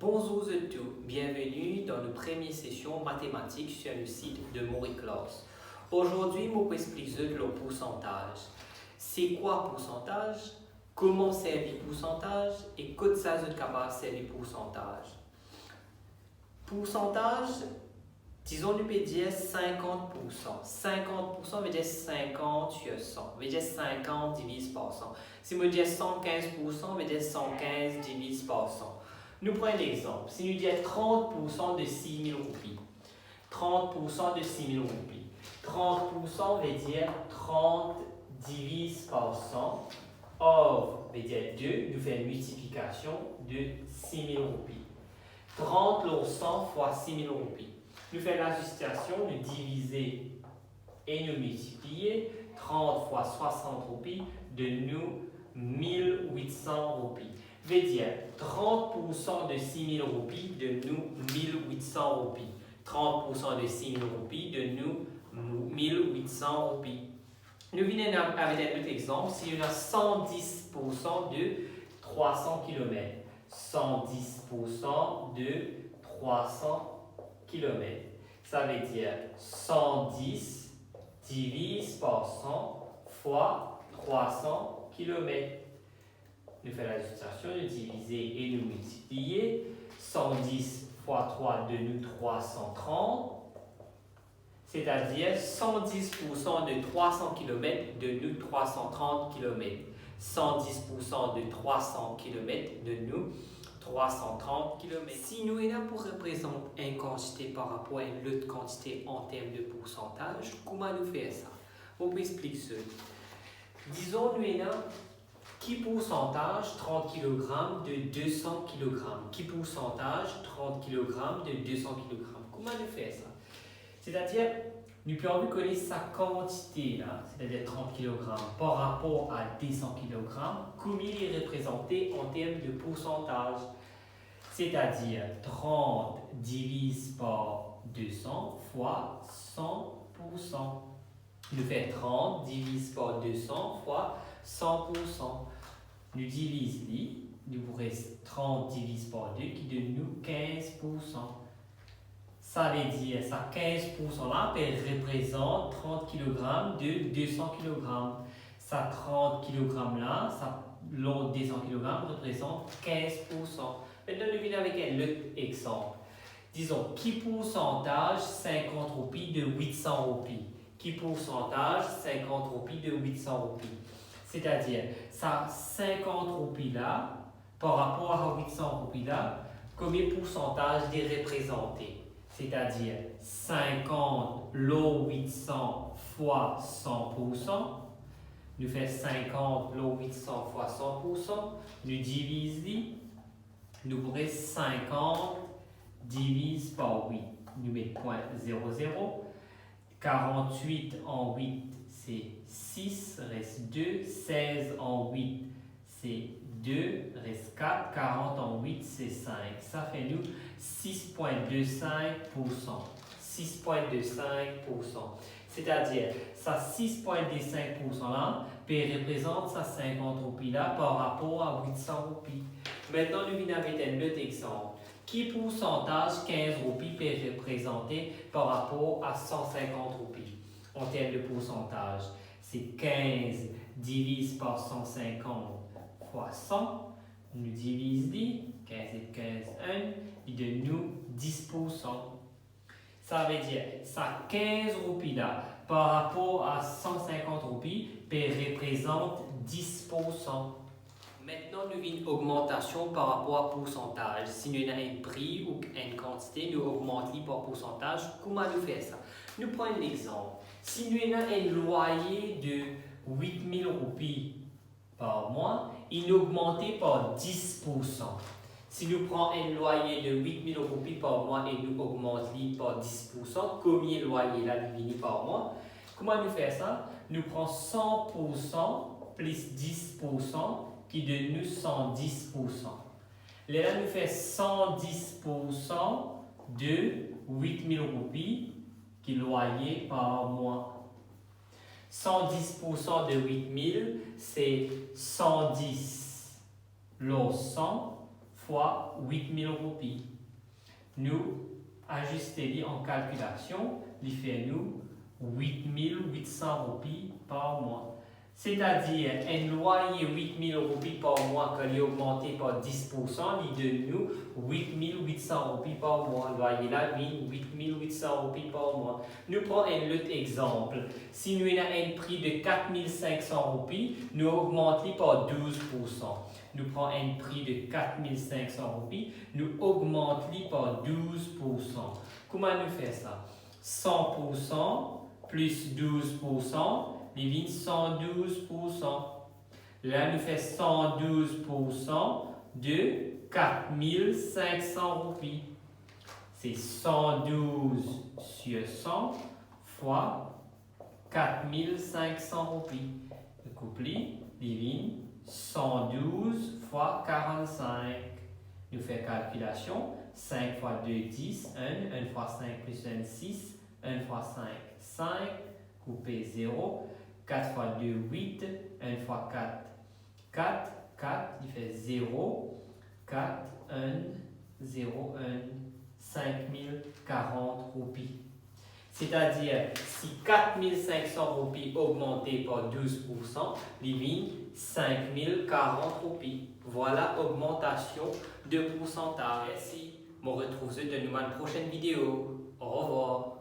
Bonjour à tous, bienvenue dans la première session mathématique sur le site de Moriclass. Aujourd'hui, je vais expliquer le pourcentage. C'est quoi le pourcentage? Comment servir le pourcentage? Et que ça est capable de servir le pourcentage? Pourcentage, disons, nous peut dire 50%. 50% veut dire 50 sur 100, veut dire 50 divisé par 100. Si je dis 115%, veut dire 115 divisé par 100. Nous prenons un exemple. Si nous disons 30% de 6 000 roupies, 30% de 6 000 roupies, 30% veut dire 30 divisé par 100. Or, veut dire 2, nous faisons une multiplication de 6 000 roupies. 30 lors 100 fois 6 000 roupies. Nous faisons l'ajustation, nous diviser et nous multiplier. 30 fois 60 roupies de nous 1800 roupies. Veut dire 30% de 6 000 roupies de nous 1800 roupies. 30% de 6 000 roupies de nous 1800 roupies. Nous venons avec un autre exemple. Si on a 110% de 300 km. 110% de 300 km. Ça veut dire 110 divise par 100 fois 300 km. Nous faisons l'ajustation, nous diviser et nous multiplier. 110 fois 3 de nous 330. C'est-à-dire 110% de 300 km de nous 330 km. 110% de 300 km de nous 330 km. Si nous sommes là pour représenter une quantité par rapport à une autre quantité en termes de pourcentage, comment nous faire ça? On peut expliquer ça. Disons, nous sommes là, qui pourcentage 30 kg de 200 kg? Qui pourcentage 30 kg de 200 kg? Comment nous faire ça? C'est-à-dire, nous pouvons connaître sa quantité, c'est-à-dire 30 kg, par rapport à 200 kg, combien il est représenté en termes de pourcentage. C'est-à-dire 30 divisé par 200 fois 100%. Nous faisons 30 divisé par 200 fois 100%. Nous divisons, nous reste 30 divisé par 2 qui donne nous 15%. Ça veut dire que 15% là représente 30 kg de 200 kg. Ça 30 kg là, l'autre 200 kg représente 15%. Maintenant, nous venons avec un autre exemple. Disons, qui pourcentage 50 roupies de 800 roupies? Qui pourcentage 50 roupies de 800 roupies? C'est-à-dire, ça 50 roupies là, par rapport à 800 roupies là, combien de pourcentage est représenté? C'est-à-dire 50 lot 800 fois 100%. Nous faisons 50 lot 800 fois 100%. Nous divisons. Nous prenons 50 divise par 8. Nous mettons 0,00. 48 en 8, c'est 6, reste 2. 16 en 8, c'est 2, reste 4. 40 en 8, c'est 5. Ça fait nous 6,25%. 6,25%. C'est-à-dire, ça 6,25% là, représente ça 50 roupies là par rapport à 800 roupies. Maintenant, nous venons avec un autre exemple. Qui pourcentage 15 roupies peut représenter par rapport à 150 roupies en termes de pourcentage? C'est 15 divisé par 150 fois 100. Nous divisons 15 et 15, 1. Il donne nous 10%. Ça veut dire ça 15 roupies là par rapport à 150 roupies représente 10%. Maintenant, nous avons une augmentation par rapport à pourcentage. Si nous avons un prix ou une quantité, nous augmentons par pourcentage. Comment nous faire ça? Nous prenons un exemple. Si nous avons un loyer de 8 000 roupies par mois, il augmente par 10%. Si nous prenons un loyer de 8 000 roupies par mois et nous augmentons par 10%, combien de loyer là nous venons par mois? Comment nous faire ça? Nous prenons 100% plus 10%. Qui donne nous 110%. Là, nous fait 110% de 8 000 roupies qui loyer par mois. 110% de 8 000, c'est 110 lot 100 fois 8000 roupies. Nous ajuster en calculation, il fait nous 8800 roupies par mois. C'est-à-dire, un loyer 8000 roupies par mois, qui est augmenté par 10%, il donne nous 8800 roupies par mois. Le loyer là, 8800 roupies par mois. Nous prenons un autre exemple. Si nous avons un prix de 4500 roupies, nous augmentons par 12%. Nous prenons un prix de 4500 roupies, nous augmentons par 12%. Comment nous faisons ça? 100% plus 12%, divise 112%. Là, nous faisons 112% de 4500 roupies. C'est 112 sur 100 fois 4500 roupies. Le couplet divise 112 fois 45. Nous faisons calculation. 5 fois 2, 10. 1 fois 5 plus 1, 6. 1 fois 5, 5. Coupé 0. 4 fois 2, 8. 1 fois 4, 4. 4, il fait 0. 4, 1, 0, 1. 5040 roupies. C'est-à-dire, si 4500 roupies augmentées par 12%, divine 5040 roupies. Voilà l'augmentation de pourcentage. Merci. Je me retrouve dans une prochaine vidéo. Au revoir.